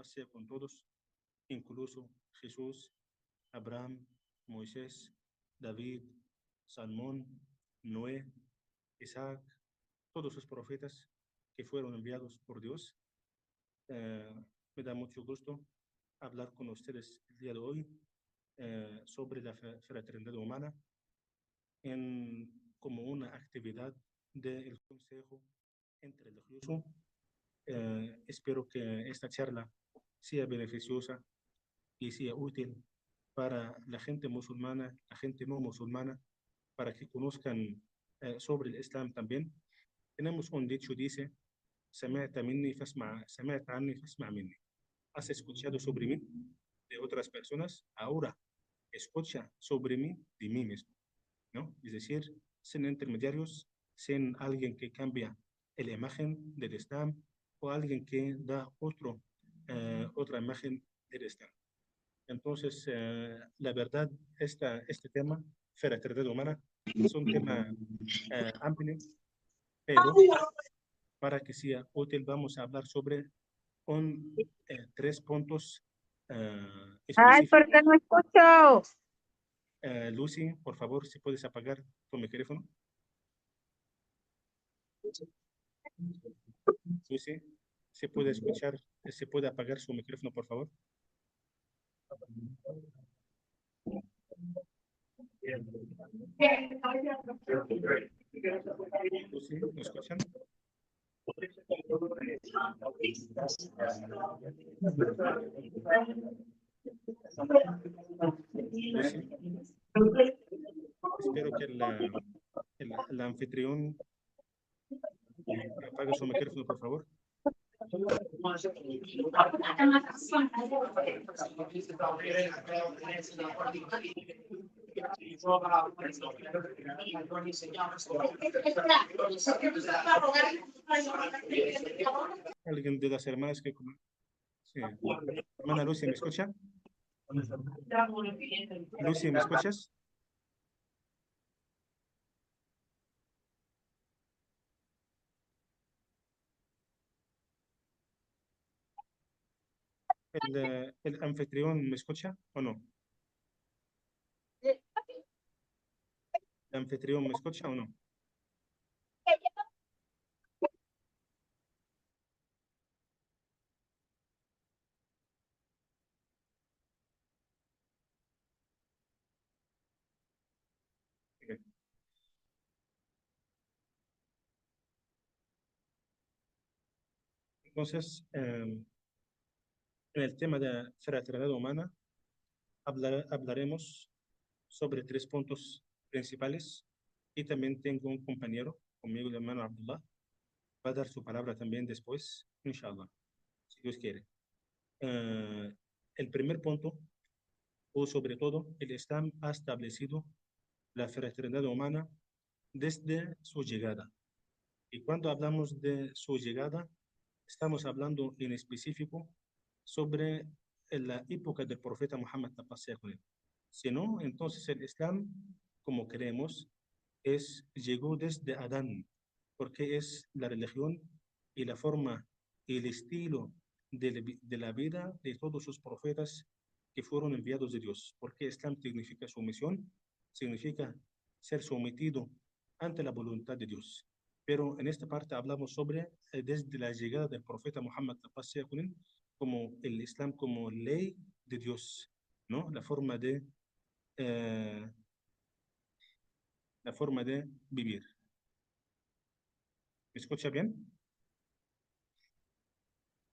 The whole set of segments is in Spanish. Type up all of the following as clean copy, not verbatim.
paz sea con todos, incluso Jesús, Abraham, Moisés, David, Salmón, Noé, Isaac, todos los profetas que fueron enviados por Dios. Me da mucho gusto hablar con ustedes el día de hoy sobre la fraternidad humana como una actividad del Consejo Interreligioso. Espero que esta charla sea beneficiosa y sea útil para la gente musulmana, la gente no musulmana, para que conozcan sobre el Islam también. Tenemos un dicho, dice, سمعت عني فاسمع مني. Has escuchado sobre mí de otras personas, ahora escucha sobre mí de mí mismo, ¿no? Es decir, sin intermediarios, sin alguien que cambia la imagen del Islam o alguien que da otra imagen del Islam. Entonces, la verdad, este tema, fraternidad humana, es un tema amplio, pero para que sea útil vamos a hablar sobre 3 puntos Ay, específicos. ¿por qué no escucho? Lucy, por favor, si puedes apagar tu micrófono. Lucy, ¿se puede escuchar? ¿Se puede apagar su micrófono, por favor? Lucy, ¿me escuchan? Lucy, espero que el anfitrión apague su micrófono, por favor. ¿Alguien de las hermanas que... Sí. Hermana Lucy, ¿me escucha? Lucy, ¿me escuchas? ¿El anfitrión me escucha o no? ¿El anfitrión me escucha o no? Okay. Entonces, en el tema de fraternidad humana, hablaremos sobre 3 puntos principales y también tengo un compañero conmigo, el hermano Abdullah, va a dar su palabra también después, inshallah, si Dios quiere. El primer punto, o sobre todo, el Islam ha establecido la fraternidad humana desde su llegada. Y cuando hablamos de su llegada, estamos hablando en específico sobre la época del profeta Muhammad, la paz sea con él. Si no, entonces el Islam, como creemos, llegó desde Adán, porque es la religión y la forma y el estilo de la vida de todos sus profetas que fueron enviados de Dios. Porque Islam significa sumisión, significa ser sometido ante la voluntad de Dios. Pero en esta parte hablamos sobre desde la llegada del profeta Muhammad, la paz sea con él, como el Islam como ley de Dios, ¿no? La forma de vivir. ¿Me escucha bien?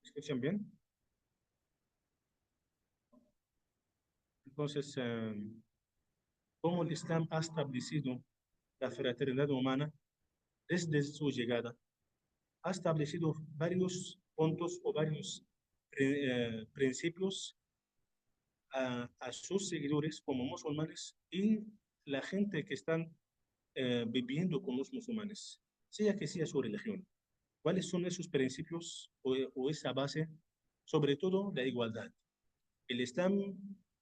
¿Me escuchan bien? Entonces, ¿cómo el Islam ha establecido la fraternidad humana desde su llegada? Ha establecido varios puntos o varios principios a sus seguidores como musulmanes y la gente que están viviendo con los musulmanes, sea que sea su religión. ¿Cuáles son esos principios o esa base? Sobre todo la igualdad. El Islam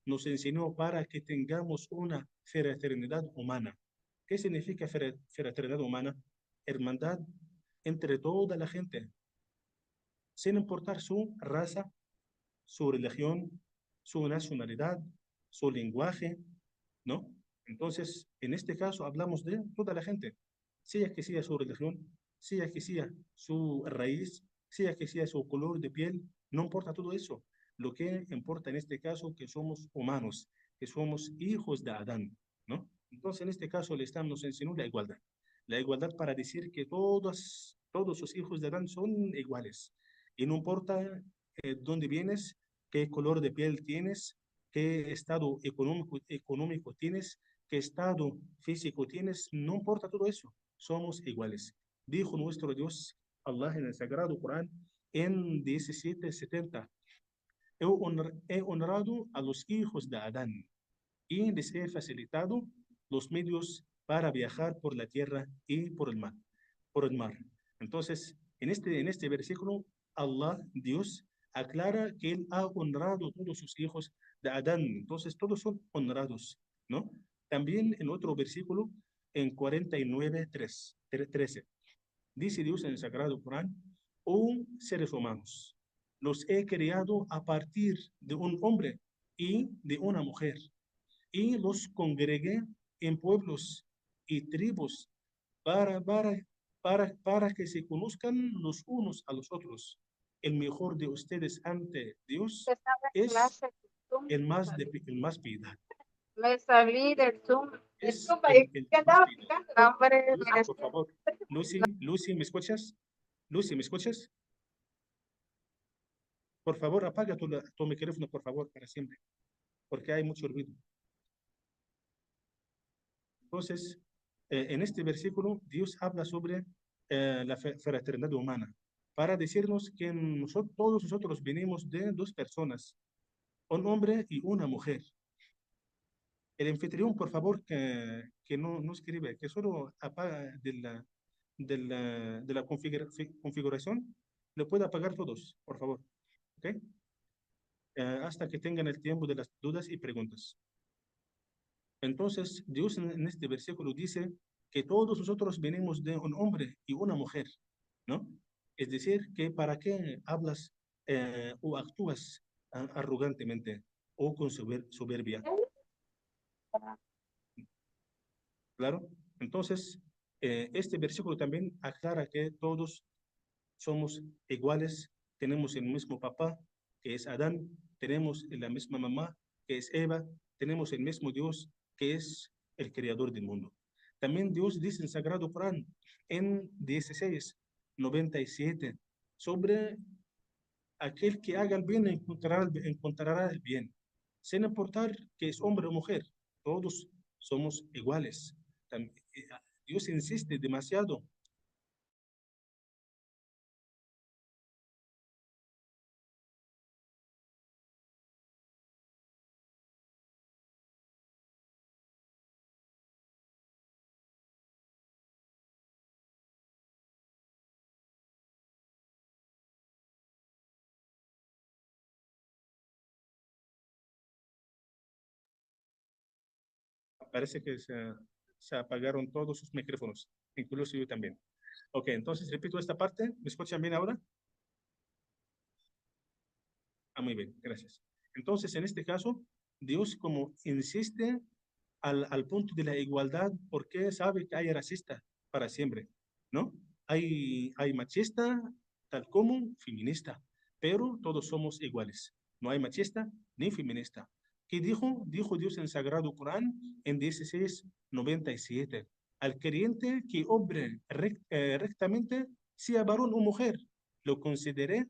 nos enseñó para que tengamos una fraternidad humana. ¿Qué significa fraternidad humana? Hermandad entre toda la gente, sin importar su raza, su religión, su nacionalidad, su lenguaje, ¿no? Entonces, en este caso hablamos de toda la gente, sea que sea su religión, sea que sea su raíz, sea que sea su color de piel, no importa todo eso. Lo que importa en este caso que somos humanos, que somos hijos de Adán, ¿no? Entonces, en este caso, el Islam nos enseñó la igualdad. La igualdad para decir que todos los hijos de Adán son iguales. Y no importa dónde vienes, qué color de piel tienes, qué estado económico tienes, qué estado físico tienes, no importa todo eso, somos iguales. Dijo nuestro Dios, Allah en el Sagrado Corán, en 17:70, he honrado a los hijos de Adán y les he facilitado los medios para viajar por la tierra y por el mar. Por el mar. Entonces, en este versículo, Allah, Dios, aclara que Él ha honrado a todos sus hijos de Adán. Entonces, todos son honrados, ¿no? También en otro versículo, en 49:13, dice Dios en el Sagrado Corán, oh seres humanos, los he creado a partir de un hombre y de una mujer y los congregué en pueblos y tribus para, para, para que se conozcan los unos a los otros. El mejor de ustedes ante Dios Esta es clase de Zoom, el más piedad. me salí del Zoom. El Es Zoom ahí el que más andaba piedad. picando la hombre. Lucy, por favor. Lucy, ¿me escuchas? Lucy, ¿me escuchas? Por favor, apaga tu micrófono, por favor, para siempre, porque hay mucho ruido. Entonces, en este versículo, Dios habla sobre la fraternidad humana, para decirnos que todos nosotros venimos de dos personas, un hombre y una mujer. El anfitrión, por favor, que no escribe, que solo apaga de la configuración, lo puede apagar todos, por favor. ¿Ok? Hasta que tengan el tiempo de las dudas y preguntas. Entonces, Dios en este versículo dice que todos nosotros venimos de un hombre y una mujer, ¿no? Es decir, que para qué hablas o actúas arrogantemente o con soberbia, ¿claro? Entonces, este versículo también aclara que todos somos iguales, tenemos el mismo papá, que es Adán, tenemos la misma mamá, que es Eva, tenemos el mismo Dios, que es el creador del mundo. También Dios dice en el Sagrado Corán, en 16:97, sobre aquel que haga el bien encontrará el bien, sin importar que es hombre o mujer, todos somos iguales. Dios insiste demasiado. Parece que se apagaron todos sus micrófonos, incluso yo también. Ok, entonces repito esta parte. ¿Me escuchan bien ahora? Ah, muy bien, gracias. Entonces, en este caso, Dios como insiste al punto de la igualdad porque sabe que hay racista para siempre, ¿no? Hay machista, tal como feminista, pero todos somos iguales. No hay machista ni feminista. ¿Qué dijo? Dijo Dios en el Sagrado Corán en 16:97. Al creyente que obre rectamente, sea varón o mujer, lo consideré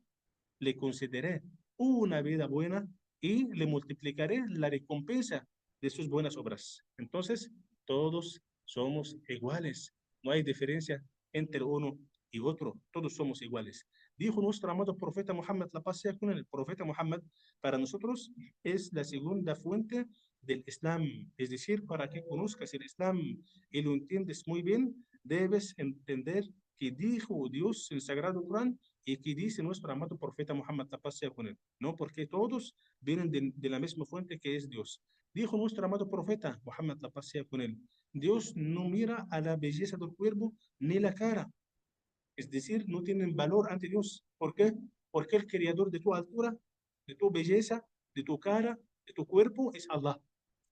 le concederé una vida buena y le multiplicaré la recompensa de sus buenas obras. Entonces, todos somos iguales. No hay diferencia entre uno y otro. Todos somos iguales. Dijo nuestro amado profeta Muhammad, la paz sea con el profeta Muhammad, para nosotros es la segunda fuente del Islam. Es decir, para que conozcas el Islam y lo entiendes muy bien, debes entender que dijo Dios en el Sagrado Corán y que dice nuestro amado profeta Muhammad, la paz sea con él, ¿no? Porque todos vienen de la misma fuente que es Dios. Dijo nuestro amado profeta Muhammad, la paz sea con él, Dios no mira a la belleza del cuerpo ni la cara, es decir, no tienen valor ante Dios. ¿Por qué? Porque el creador de tu altura de tu belleza, de tu cara, de tu cuerpo, es Allah.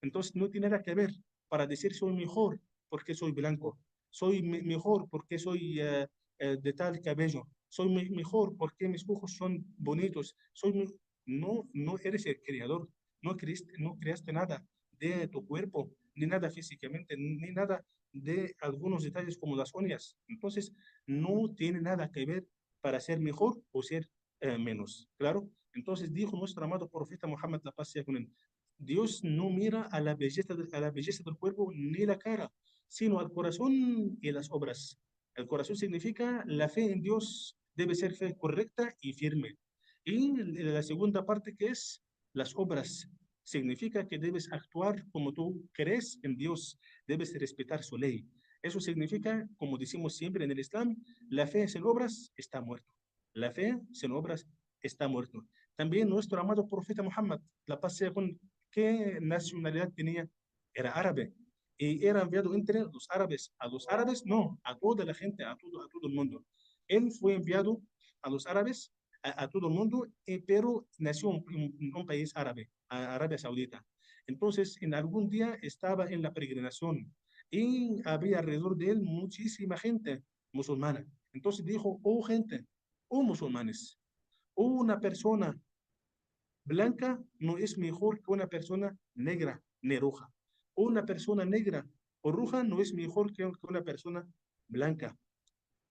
Entonces no tiene nada que ver para decir soy mejor porque soy blanco, soy mejor porque soy de tal cabello, soy mejor porque mis ojos son bonitos, no, no eres el creador, no creaste nada de tu cuerpo, ni nada físicamente, ni nada de algunos detalles como las uñas. Entonces, no tiene nada que ver para ser mejor o ser menos. ¿Claro? Entonces dijo nuestro amado profeta Muhammad, la paz sea con él, Dios no mira a la belleza del cuerpo ni la cara, sino al corazón y las obras. El corazón significa la fe en Dios debe ser fe correcta y firme. Y la segunda parte que es las obras. Significa que debes actuar como tú crees en Dios, debes respetar su ley. Eso significa, como decimos siempre en el Islam, la fe sin obras está muerto. La fe sin obras está muerto. También nuestro amado profeta Muhammad, la paz sea con ¿qué nacionalidad tenía? Era árabe. Y era enviado entre los árabes. A los árabes, no, a toda la gente, a todo el mundo. Él fue enviado a los árabes, a todo el mundo, pero nació en un país árabe, a Arabia Saudita. Entonces, en algún día estaba en la peregrinación y había alrededor de él muchísima gente musulmana. Entonces dijo, oh gente, oh musulmanes, una persona blanca no es mejor que una persona negra ni roja. Una persona negra o roja no es mejor que una persona blanca.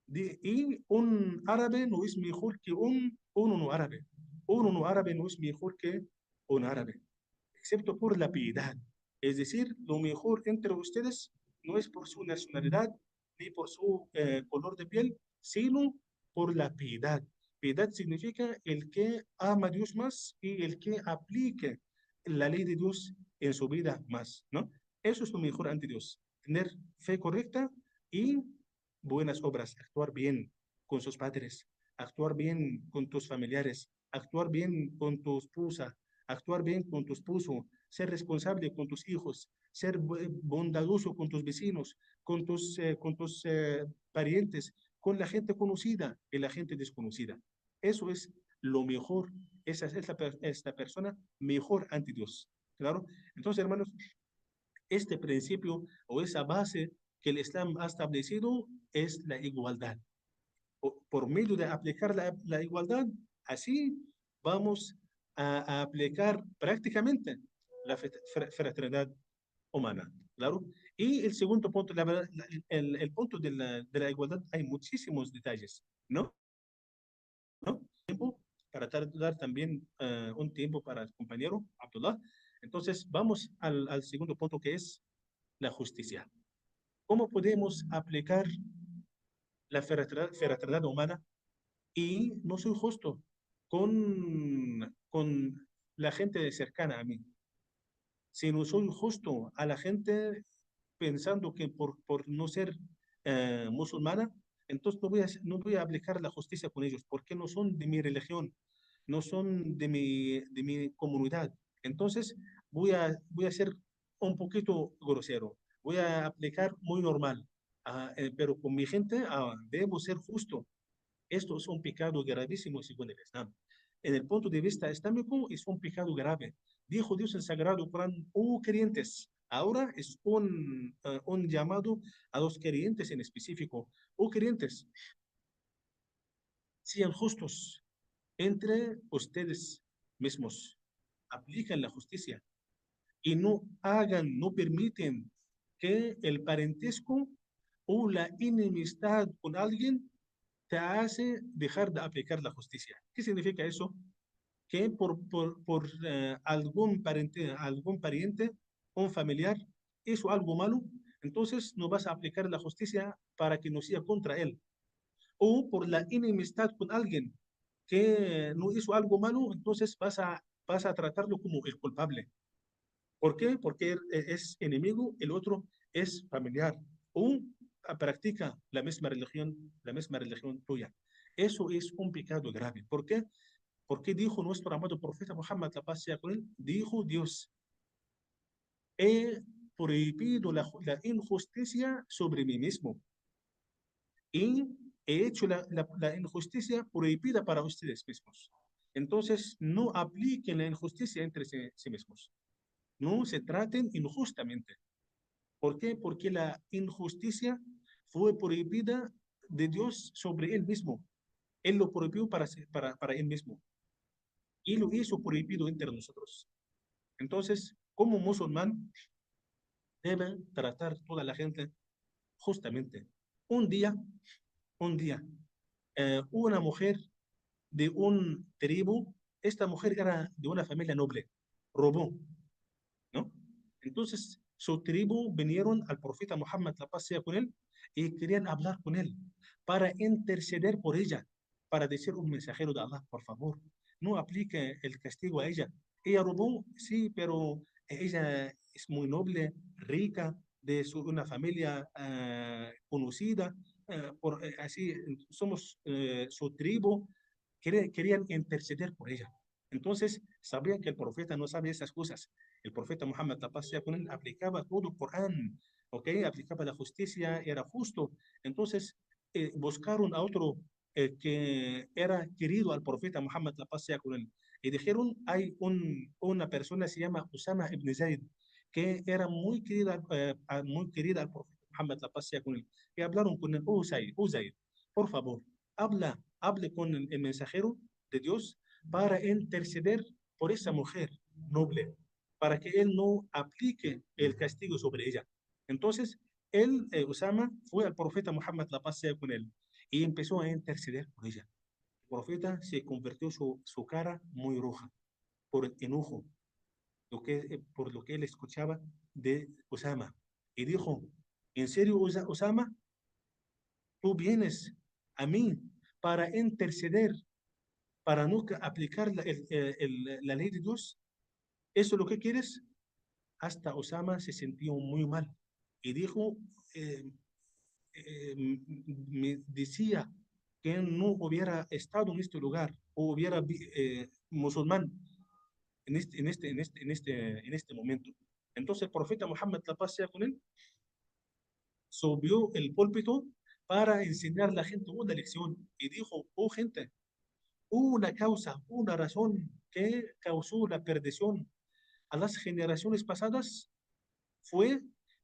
Y un árabe no es mejor que un no árabe. Un no árabe no es mejor que un árabe, excepto por la piedad. Es decir, lo mejor entre ustedes no es por su nacionalidad ni por su color de piel, sino por la piedad. Piedad significa el que ama a Dios más y el que aplique la ley de Dios en su vida más, ¿no? Eso es lo mejor ante Dios, tener fe correcta y buenas obras, actuar bien con sus padres, actuar bien con tus familiares, actuar bien con tu esposa, actuar bien con tu esposo, ser responsable con tus hijos, ser bondadoso con tus vecinos, con tus parientes, con la gente conocida y la gente desconocida. Eso es lo mejor, esa es esta persona mejor ante Dios. ¿Claro? Entonces, hermanos, este principio o esa base que el Islam ha establecido es la igualdad. Por medio de aplicar la igualdad, así vamos a aplicar prácticamente la fraternidad humana, ¿claro? Y el segundo punto, el punto de la igualdad, hay muchísimos detalles, ¿no? ¿No? Tiempo para dar también un tiempo para el compañero Abdullah. Entonces, vamos al segundo punto que es la justicia. ¿Cómo podemos aplicar la fraternidad humana y no soy justo con la gente cercana a mí, sino soy justo a la gente pensando que por no ser musulmana, entonces no voy a aplicar la justicia con ellos, porque no son de mi religión, no son de mi comunidad. Entonces voy a ser un poquito grosero, voy a aplicar muy normal, pero con mi gente debo ser justo. Esto es un pecado gravísimo según el Islam. En el punto de vista islámico es un pecado grave. Dijo Dios en el Sagrado Corán, oh creyentes, ahora es un llamado a los creyentes en específico. Oh creyentes, sean justos entre ustedes mismos. Aplican la justicia y no permiten que el parentesco o la enemistad con alguien te hace dejar de aplicar la justicia. ¿Qué significa eso? Que por algún pariente, un familiar, hizo algo malo, entonces no vas a aplicar la justicia para que no sea contra él. O por la enemistad con alguien que no hizo algo malo, entonces vas a tratarlo como el culpable. ¿Por qué? Porque él es enemigo, el otro es familiar. O practica la misma religión tuya. Eso es un pecado grave. ¿Por qué? Porque dijo nuestro amado profeta Muhammad, la paz sea con él, dijo Dios, he prohibido la injusticia sobre mí mismo y he hecho la injusticia prohibida para ustedes mismos. Entonces, no apliquen la injusticia entre sí mismos. No se traten injustamente. ¿Por qué? Porque la injusticia fue prohibida de Dios sobre él mismo. Él lo prohibió para él mismo. Y lo hizo prohibido entre nosotros. Entonces, como musulmán, debe tratar toda la gente justamente. Un día, un día, una mujer de un tribu, esta mujer era de una familia noble, robó, ¿no? Entonces, su tribu vinieron al profeta Muhammad, la paz sea con él, y querían hablar con él para interceder por ella, para decir un mensajero de Allah, por favor, no aplique el castigo a ella. Ella robó, sí, pero ella es muy noble, rica, de una familia conocida, así somos su tribu, querían interceder por ella. Entonces, sabían que el profeta no sabe esas cosas. El profeta Muhammad, la paz sea con él, aplicaba todo el Corán, ¿ok? Aplicaba la justicia, era justo. Entonces, buscaron a otro que era querido al profeta Muhammad, la paz sea con él. Y dijeron, hay una persona, se llama Usama ibn Zayd, que era muy querida al profeta Muhammad, la paz sea con él. Y hablaron con él, Zayd, por favor, hable con el mensajero de Dios para interceder por esa mujer noble, para que él no aplique el castigo sobre ella. Entonces, Usama, fue al profeta Muhammad, la paz sea con él, y empezó a interceder por ella. El profeta se convirtió su cara muy roja por el enojo, por lo que él escuchaba de Usama. Y dijo, ¿en serio, Usama? Tú vienes a mí para interceder, para no aplicar la ley de Dios. ¿Eso es lo que quieres? Hasta Osama se sintió muy mal y dijo, eh, me decía que no hubiera estado en este lugar o hubiera musulmán en este momento. Entonces el profeta Muhammad, la paz sea con él, subió el púlpito para enseñar a la gente una lección y dijo, oh gente, una causa, una razón que causó la perdición a las generaciones pasadas fue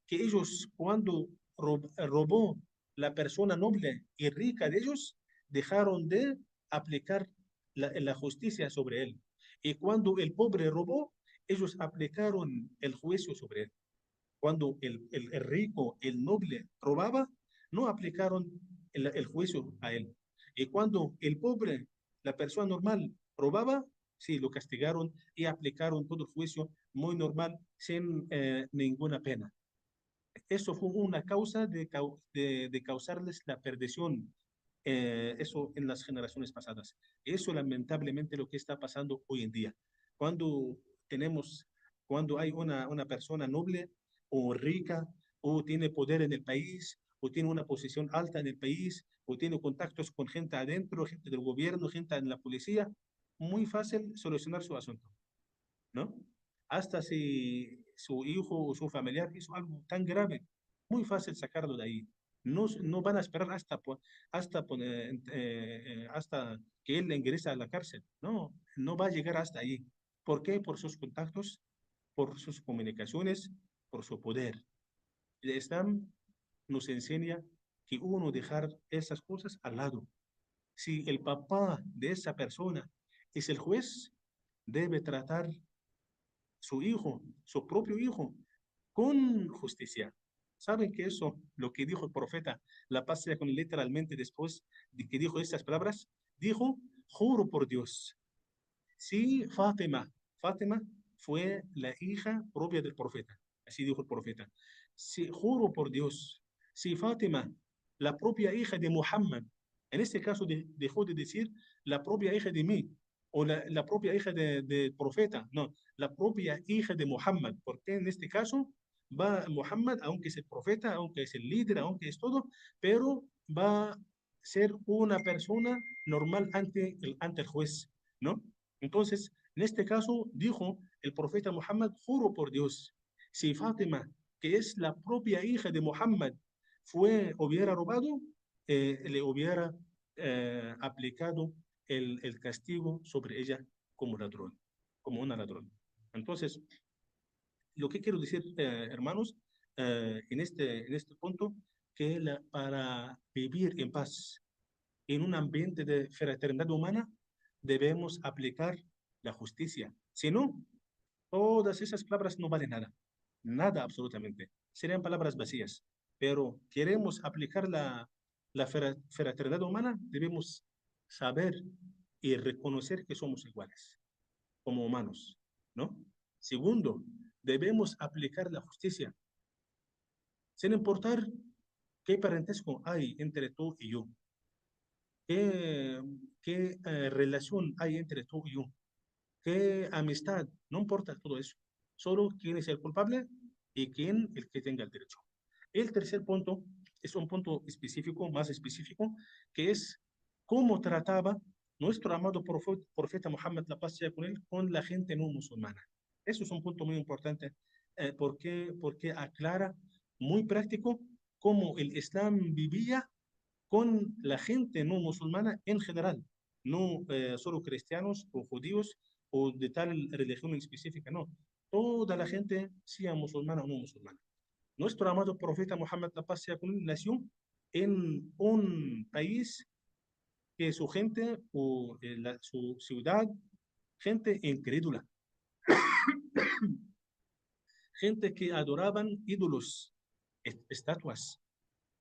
que ellos, cuando robó la persona noble y rica de ellos, dejaron de aplicar la justicia sobre él. Y cuando el pobre robó, ellos aplicaron el juicio sobre él. Cuando el rico, el noble robaba, no aplicaron el juicio a él. Y cuando el pobre, la persona normal, robaba, sí, lo castigaron y aplicaron todo el juicio muy normal, sin ninguna pena. Eso fue una causa de causarles la perdición, eso en las generaciones pasadas. Eso lamentablemente lo que está pasando hoy en día. Cuando tenemos, cuando hay una persona noble o rica o tiene poder en el país o tiene una posición alta en el país o tiene contactos con gente adentro, gente del gobierno, gente en la policía, muy fácil solucionar su asunto, ¿no? Hasta si su hijo o su familiar hizo algo tan grave, muy fácil sacarlo de ahí. No van a esperar hasta que él ingrese a la cárcel. No va a llegar hasta ahí. ¿Por qué? Por sus contactos, por sus comunicaciones, por su poder. El Islam nos enseña que uno dejar esas cosas al lado. Si el papá de esa persona es el juez, debe tratar su hijo, su propio hijo, con justicia. ¿Saben que eso, lo que dijo el profeta, la paz sea con él, literalmente después de que dijo estas palabras? Dijo, juro por Dios, si Fátima fue la hija propia del profeta, así dijo el profeta, si, juro por Dios, si Fátima, la propia hija de Muhammad, en este caso dejó de decir la propia hija de mí, o la propia hija del profeta, no, la propia hija de Muhammad, porque en este caso va Muhammad, aunque es el profeta, aunque es el líder, aunque es todo, pero va a ser una persona normal ante el juez, ¿no? Entonces, en este caso, dijo el profeta Muhammad, juro por Dios, si Fátima, que es la propia hija de Muhammad, hubiera robado, le hubiera aplicado el castigo sobre ella como ladrón, como una ladrón. Entonces, lo que quiero decir, hermanos, en este punto, que para vivir en paz en un ambiente de fraternidad humana, debemos aplicar la justicia. Si no, todas esas palabras no valen nada, nada absolutamente. Serían palabras vacías. Pero queremos aplicar la fraternidad humana, debemos saber y reconocer que somos iguales como humanos, ¿no? Segundo, debemos aplicar la justicia, sin importar qué parentesco hay entre tú y yo, qué relación hay entre tú y yo, qué amistad, no importa todo eso. Solo quién es el culpable y quién el que tenga el derecho. El tercer punto es un punto específico, más específico, que es cómo trataba nuestro amado profeta Muhammad, la paz sea con él, con la gente no musulmana. Eso es un punto muy importante, porque aclara muy práctico cómo el Islam vivía con la gente no musulmana en general, no solo cristianos o judíos o de tal religión específica, no. Toda la gente, sea musulmana o no musulmana. Nuestro amado profeta Muhammad, la paz sea con él, nació en un país que su gente o su ciudad, gente incrédula, gente que adoraban ídolos, estatuas.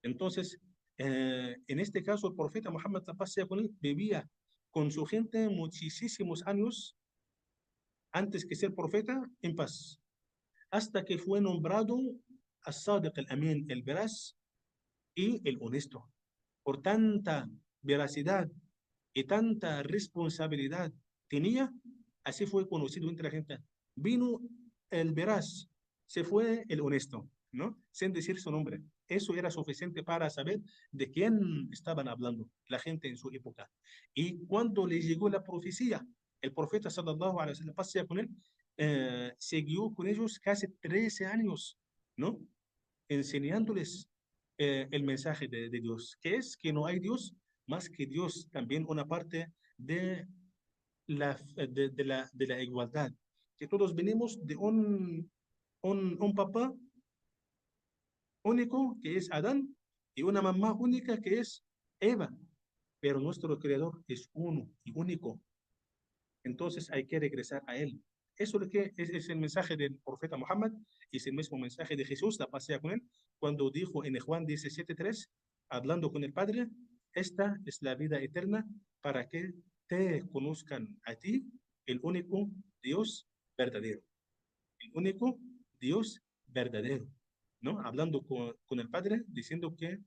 Entonces, en este caso, el profeta Muhammad, la paz sea con él, vivía con su gente muchísimos años antes que ser profeta en paz, hasta que fue nombrado As-Sadiq al-Amin, el veraz y el honesto. Por tanta veracidad y tanta responsabilidad tenía, así fue conocido entre la gente. Vino el veraz, se fue el honesto, ¿no? Sin decir su nombre. Eso era suficiente para saber de quién estaban hablando la gente en su época. Y cuando le llegó la profecía, el profeta sallallahu alaihi wasallam, paz sea con él, siguió con ellos casi 13 años, ¿no? Enseñándoles el mensaje de Dios, que es que no hay Dios más que Dios, también una parte de la igualdad, que todos venimos de un papá único, que es Adán, y una mamá única, que es Eva, pero nuestro Creador es uno y único, entonces hay que regresar a Él. Eso es, lo que es el mensaje del profeta Muhammad, y es el mismo mensaje de Jesús, la pasea con él, cuando dijo en Juan 17:3, hablando con el Padre, esta es la vida eterna, para que te conozcan a ti, el único Dios verdadero. El único Dios verdadero, ¿no? Hablando con el Padre, diciendo que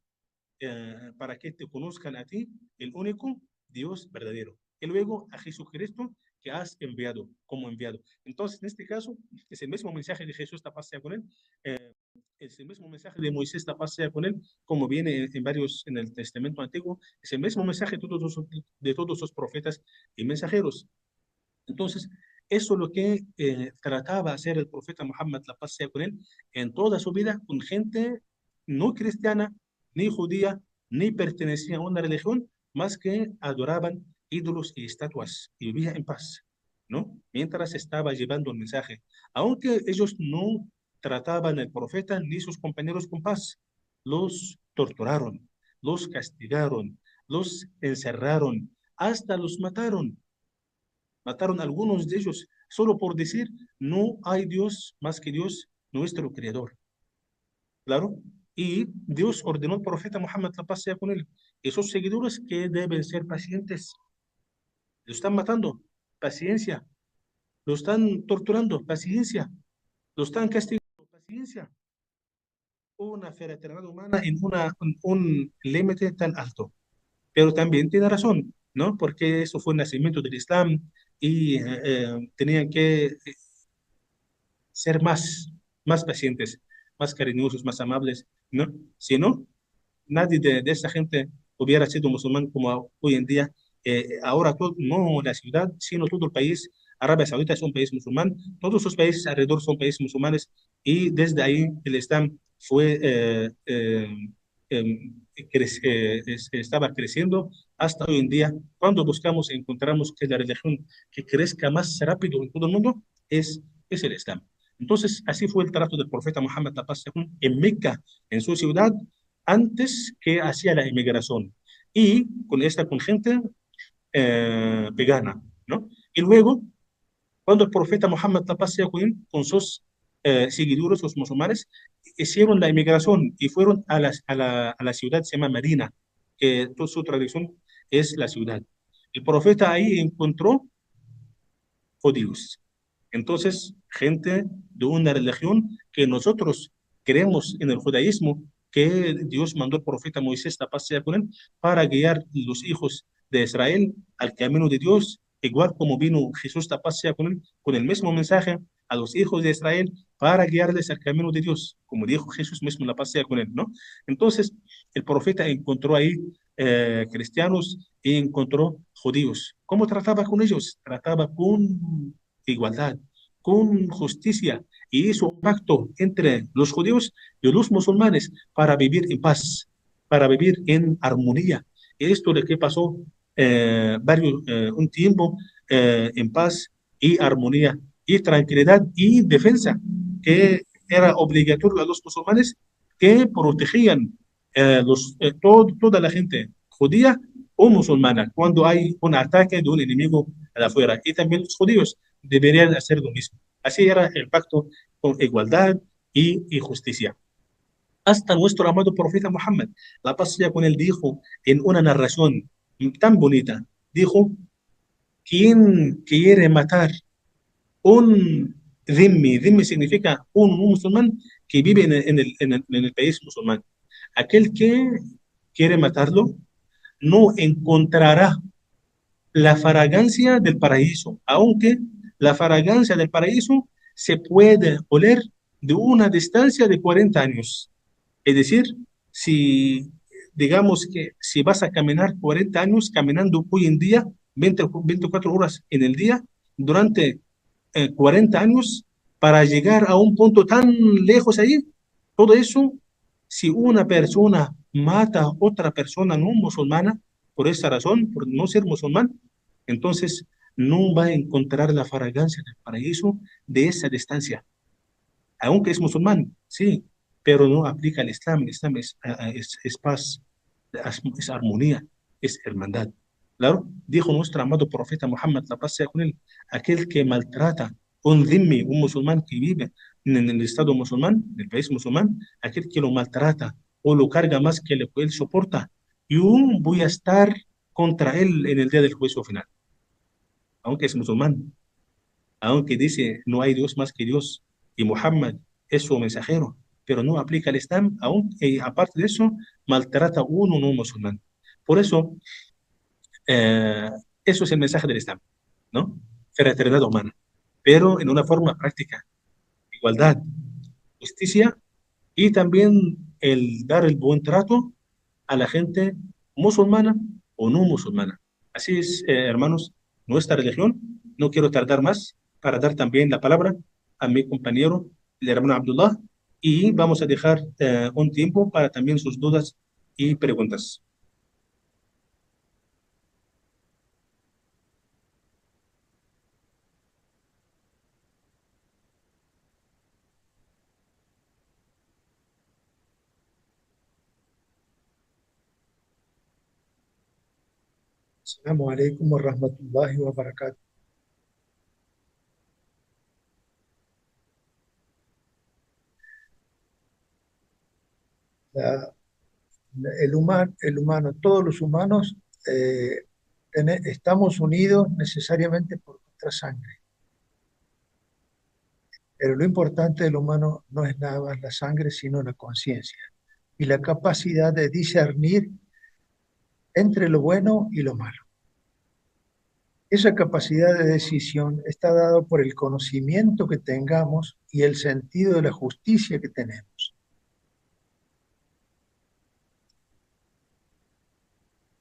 para que te conozcan a ti, el único Dios verdadero. Y luego a Jesucristo que has enviado como enviado. Entonces, en este caso, es el mismo mensaje de Jesús, la paz sea con él, es el mismo mensaje de Moisés, la paz sea con él, como viene en varios, en el Testamento Antiguo, es el mismo mensaje de todos los profetas y mensajeros. Entonces, eso es lo que trataba de hacer el profeta Muhammad, la paz sea con él, en toda su vida, con gente no cristiana, ni judía, ni pertenecía a una religión, más que adoraban ídolos y estatuas, y vivía en paz, ¿no? Mientras estaba llevando el mensaje. Aunque ellos no trataban al profeta ni sus compañeros con paz, los torturaron, los castigaron, los encerraron, hasta los mataron. Mataron a algunos de ellos solo por decir, no hay Dios más que Dios, nuestro Creador. Claro. Y Dios ordenó al profeta Muhammad, la paz sea con él, esos seguidores que deben ser pacientes. Lo están matando, paciencia. Lo están torturando, paciencia. Lo están castigando, paciencia. Una fraternidad humana en un límite tan alto. Pero también tiene razón, ¿no? Porque eso fue el nacimiento del Islam y tenían que ser más pacientes, más cariñosos, más amables, ¿no? Si no, nadie de esa gente hubiera sido musulmán como hoy en día. Ahora no la ciudad, sino todo el país. Arabia Saudita es un país musulmán, todos los países alrededor son países musulmanes y desde ahí el Islam fue estaba creciendo hasta hoy en día. Cuando buscamos, encontramos que la religión que crezca más rápido en todo el mundo es el Islam. Entonces, así fue el trato del profeta Muhammad, la paz sea con él, en Meca, en su ciudad, antes que hacía la inmigración. Y con gente pagana, ¿no? Y luego, cuando el profeta Muhammad, la paz sea con él, con sus seguidores, sus musulmanes, hicieron la inmigración y fueron a la ciudad, se llama Medina, que toda su tradición es la ciudad. El profeta ahí encontró judíos. Entonces, gente de una religión que nosotros creemos en el judaísmo, que Dios mandó al profeta Moisés, la paz sea con él, para guiar los hijos de Israel al camino de Dios, igual como vino Jesús, la paz sea con él, con el mismo mensaje a los hijos de Israel para guiarles al camino de Dios, como dijo Jesús mismo, la paz sea con él, ¿no? Entonces, el profeta encontró ahí cristianos y encontró judíos. ¿Cómo trataba con ellos? Trataba con igualdad, con justicia, y hizo un pacto entre los judíos y los musulmanes para vivir en paz, para vivir en armonía. Y esto de que pasó un tiempo en paz y armonía y tranquilidad y defensa, que era obligatorio a los musulmanes que protegían toda la gente judía o musulmana cuando hay un ataque de un enemigo de afuera. Y también los judíos deberían hacer lo mismo. Así era el pacto con igualdad y justicia. Hasta nuestro amado profeta Muhammad, la paz sea con él, dijo en una narración tan bonita, dijo, ¿quién quiere matar un dhimmi significa un musulmán que vive en el país musulmán? Aquel que quiere matarlo no encontrará la fragancia del paraíso, aunque la fragancia del paraíso se puede oler de una distancia de 40 años. Es decir, si digamos que si vas a caminar 40 años caminando hoy en día, 24 horas en el día, durante 40 años, para llegar a un punto tan lejos ahí, todo eso, si una persona mata a otra persona no musulmana, por esa razón, por no ser musulmán, entonces no va a encontrar la fragancia del paraíso de esa distancia, aunque es musulmán, sí, pero no aplica al Islam. El Islam es paz, es armonía, es hermandad. Claro, dijo nuestro amado profeta Muhammad, la paz sea con él, aquel que maltrata un dhimmi, un musulmán que vive en el estado musulmán, en el país musulmán, aquel que lo maltrata o lo carga más que lo que él soporta, yo voy a estar contra él en el día del juicio final, aunque es musulmán, aunque dice no hay Dios más que Dios y Muhammad es su mensajero, pero no aplica el Islam, aún, y aparte de eso, maltrata a uno no musulmán. Por eso, eh, eso es el mensaje del Islam, ¿no? Fraternidad humana, pero en una forma práctica, igualdad, justicia y también el dar el buen trato a la gente musulmana o no musulmana. Así es, hermanos, nuestra religión. No quiero tardar más para dar también la palabra a mi compañero, el hermano Abdullah, y vamos a dejar un tiempo para también sus dudas y preguntas. Assalamu alaikum wa rahmatullahi wa barakatuh. La- el humano, todos los humanos eh, estamos unidos necesariamente por nuestra sangre, pero lo importante del humano no es nada más la sangre, sino la conciencia y la capacidad de discernir entre lo bueno y lo malo. Esa capacidad de decisión está dada por el conocimiento que tengamos y el sentido de la justicia que tenemos.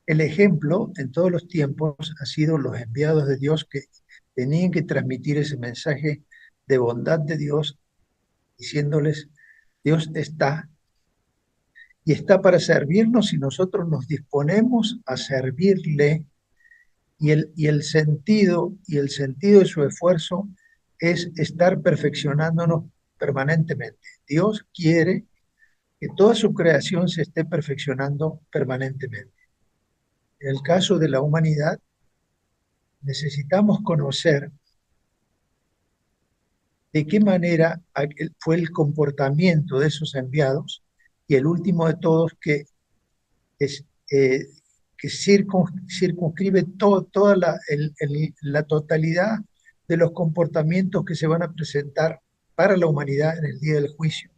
El ejemplo en todos los tiempos ha sido los enviados de Dios que tenían que transmitir ese mensaje de bondad de Dios, diciéndoles, Dios está y está para servirnos si nosotros nos disponemos a servirle, y el sentido de su esfuerzo es estar perfeccionándonos permanentemente. Dios quiere que toda su creación se esté perfeccionando permanentemente. En el caso de la humanidad, necesitamos conocer de qué manera fue el comportamiento de esos enviados, y el último de todos es, eh, que circunscribe toda la totalidad de los comportamientos que se van a presentar para la humanidad en el día del juicio,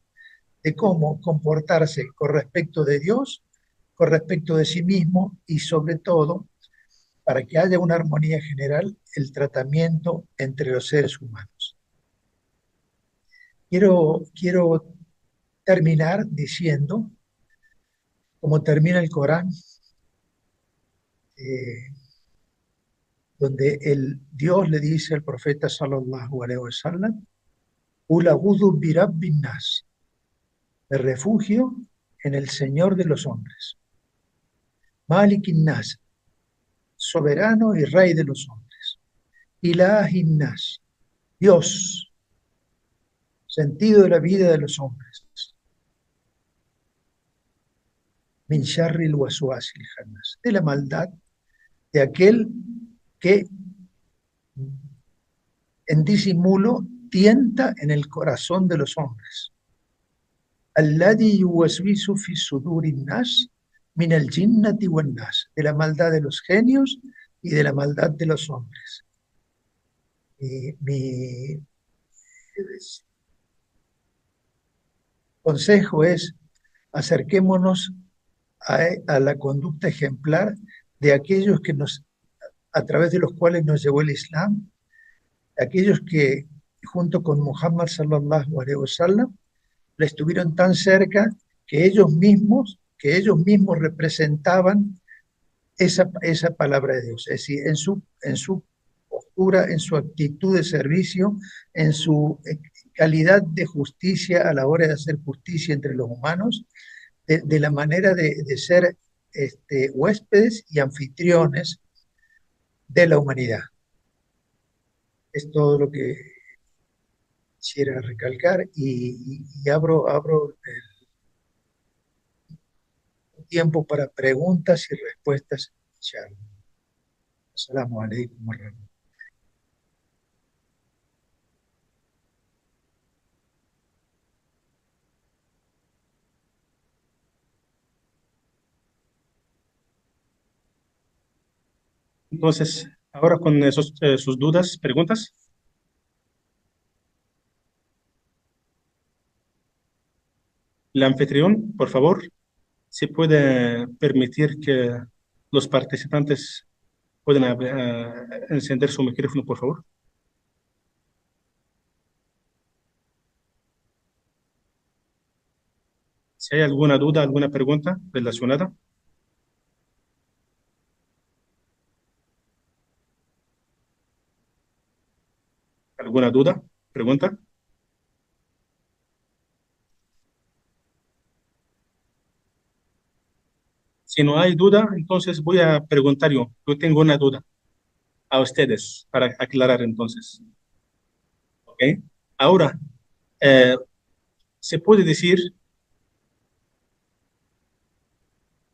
de cómo comportarse con respecto de Dios, con respecto de sí mismo, y sobre todo, para que haya una armonía general, el tratamiento entre los seres humanos. Quiero terminar diciendo, como termina el Corán, eh, donde Dios le dice al profeta sallallahu alaihi wasallam: "Qul a'udhu bi rabbin nas", me refugio en el Señor de los hombres, Malikin nas, soberano y rey de los hombres, Ilahin nas, Dios, sentido de la vida de los hombres, min sharril waswasil khannas, de la maldad de aquel que en disimulo tienta en el corazón de los hombres. Alladhi yuwaswisu fi sudurin nas min al jinnati wan nas, de la maldad de los genios y de la maldad de los hombres. Mi consejo es: acerquémonos a la conducta ejemplar de aquellos a través de los cuales nos llevó el Islam, aquellos que junto con Muhammad sallallahu alaihi wasallam le estuvieron tan cerca que ellos mismos representaban esa palabra de Dios, es decir, en su postura, en su actitud de servicio, en su calidad de justicia a la hora de hacer justicia entre los humanos, de la manera de ser huéspedes y anfitriones de la humanidad. Es todo lo que quisiera recalcar, y abro el tiempo para preguntas y respuestas. Assalamu alaikum wa rahmatullahi. Entonces, ahora con sus dudas, preguntas. El anfitrión, por favor, si puede permitir que los participantes puedan encender su micrófono, por favor. Si hay alguna duda, alguna pregunta relacionada. ¿Alguna duda? ¿Pregunta? Si no hay duda, entonces voy a preguntar yo. Yo tengo una duda a ustedes para aclarar entonces. ¿Ok? Ahora, se puede decir,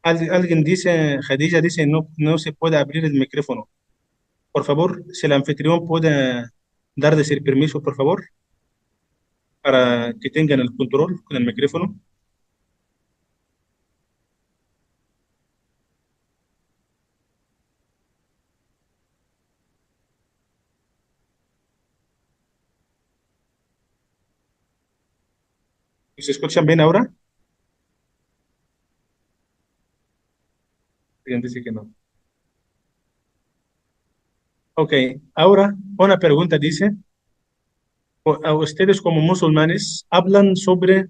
alguien dice, Khadija dice, no se puede abrir el micrófono. Por favor, si el anfitrión puede dar decir permiso, por favor, para que tengan el control con el micrófono. ¿Se escuchan bien ahora? Alguien dice que no. Ok, ahora una pregunta dice, a ustedes como musulmanes hablan sobre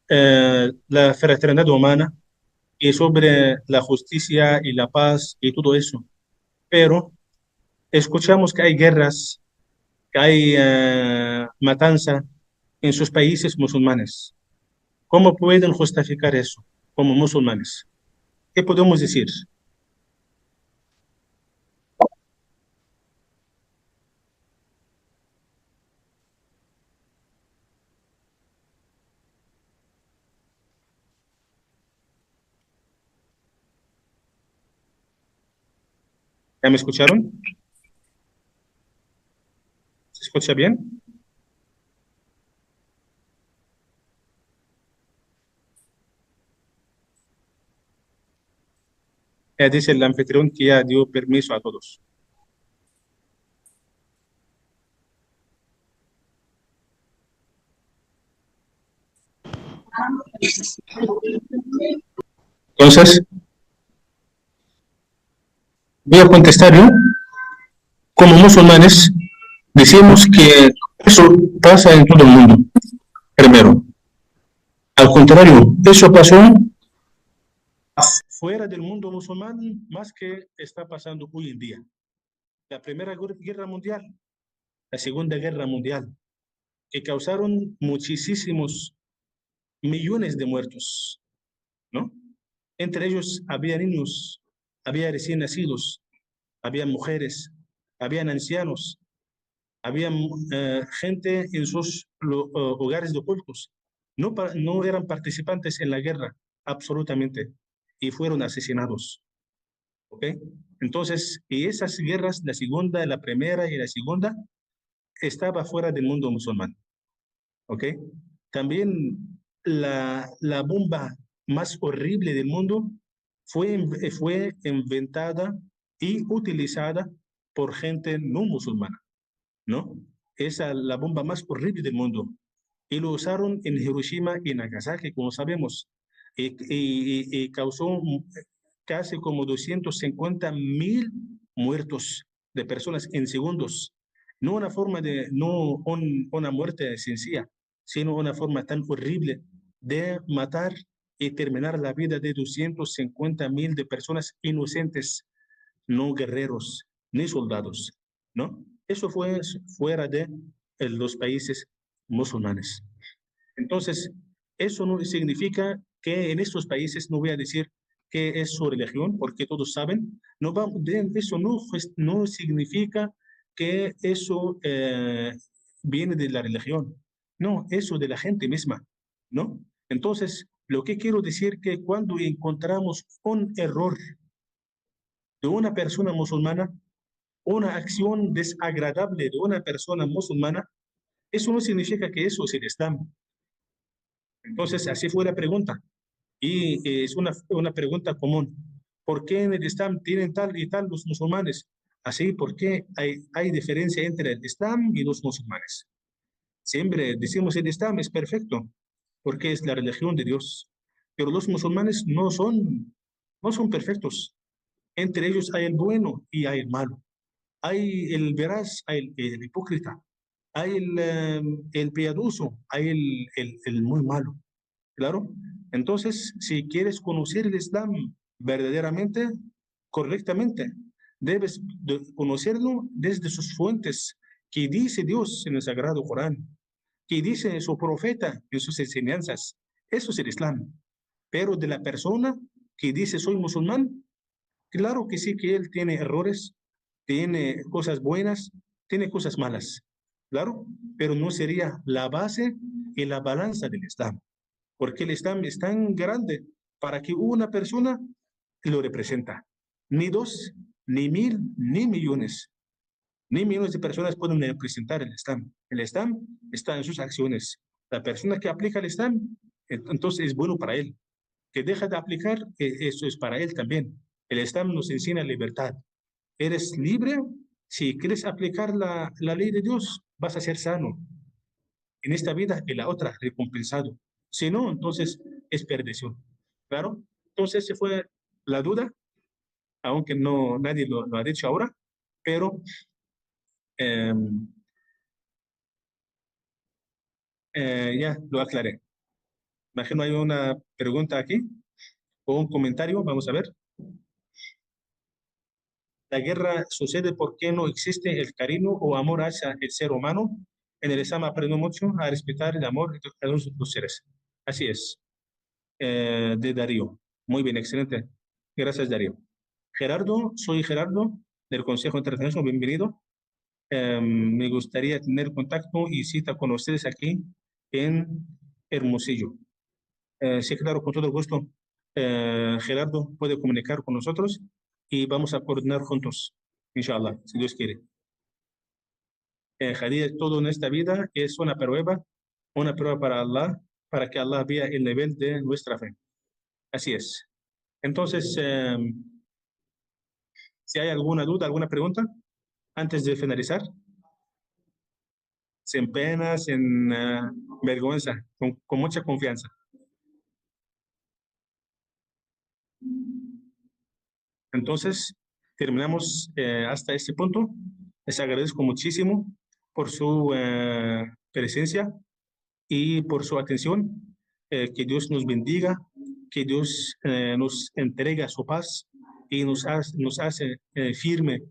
la fraternidad humana y sobre la justicia y la paz y todo eso, pero escuchamos que hay guerras, que hay matanza en sus países musulmanes. ¿Cómo pueden justificar eso? como musulmanes. ¿Qué podemos decir? ¿Ya me escucharon? ¿Se escucha bien? Dice el anfitrión que ya dio permiso a todos. Entonces, voy a contestar yo. Como musulmanes, decimos que eso pasa en todo el mundo, primero. Al contrario, eso pasó fuera del mundo musulmán más que está pasando hoy en día. La Primera Guerra Mundial, la Segunda Guerra Mundial, que causaron muchísimos millones de muertos, ¿no? Entre ellos había niños, había recién nacidos, había mujeres, habían ancianos, había gente en sus hogares de ocultos. No eran participantes en la guerra, absolutamente, y fueron asesinados. ¿Ok? Entonces, y esas guerras, la segunda, la primera y la segunda, estaba fuera del mundo musulmán. ¿Ok? También la bomba más horrible del mundo fue inventada y utilizada por gente no musulmana, ¿no? Esa es la bomba más horrible del mundo. Y lo usaron en Hiroshima y Nagasaki, como sabemos, y causó casi como 250.000 muertos de personas en segundos. No una forma de, no una muerte sencilla, sino una forma tan horrible de matar y terminar la vida de 250.000 de personas inocentes, no guerreros ni soldados, ¿no? Eso fue fuera de los países musulmanes. Entonces, eso no significa que en estos países, no voy a decir que es su religión, porque todos saben, eso no significa que eso viene de la religión, no, eso de la gente misma, ¿no? Entonces, lo que quiero decir que cuando encontramos un error de una persona musulmana, una acción desagradable de una persona musulmana, eso no significa que eso es el Islam. Entonces, así fue la pregunta. Y es una pregunta común. ¿Por qué en el Islam tienen tal y tal los musulmanes? Así, ¿por qué hay diferencia entre el Islam y los musulmanes? Siempre decimos el Islam es perfecto, porque es la religión de Dios. Pero los musulmanes no son perfectos. Entre ellos hay el bueno y hay el malo. Hay el veraz, hay el hipócrita. Hay el piadoso, hay el muy malo. Claro. Entonces, si quieres conocer el Islam verdaderamente, correctamente, debes conocerlo desde sus fuentes, que dice Dios en el Sagrado Corán, que dice su profeta en sus enseñanzas. Eso es el Islam. Pero de la persona que dice soy musulmán, claro que sí que él tiene errores, tiene cosas buenas, tiene cosas malas, claro, pero no sería la base y la balanza del Islam, porque el Islam es tan grande para que una persona lo representa. Ni dos, ni mil, ni millones de personas pueden representar el Islam. El Islam está en sus acciones. La persona que aplica el Islam, entonces es bueno para él. Que deja de aplicar, eso es para él también. El Islam nos enseña libertad. Eres libre, si quieres aplicar la ley de Dios, vas a ser sano en esta vida y la otra recompensado. Si no, entonces es perdición. ¿Claro? Entonces se fue la duda, aunque no nadie lo ha dicho ahora, pero eh, ya lo aclaré. Imagino hay una pregunta aquí o un comentario, vamos a ver. La guerra sucede porque no existe el cariño o amor hacia el ser humano. En el Islam aprendo mucho a respetar el amor de todos los seres. Así es. de Darío. Muy bien, excelente. Gracias, Darío. Gerardo, soy Gerardo del Consejo Internacional, bienvenido. Me gustaría tener contacto y cita con ustedes aquí en Hermosillo. Sí, claro, con todo gusto. Gerardo puede comunicar con nosotros y vamos a coordinar juntos, inshallah, si Dios quiere. Hadith, todo en esta vida es una prueba para Allah, para que Allah vea el nivel de nuestra fe. Así es. Entonces, si hay alguna duda, alguna pregunta, antes de finalizar, sin pena, sin vergüenza, con mucha confianza. Entonces, terminamos hasta este punto. Les agradezco muchísimo por su presencia y por su atención. Que Dios nos bendiga, que Dios nos entrega su paz y nos hace firme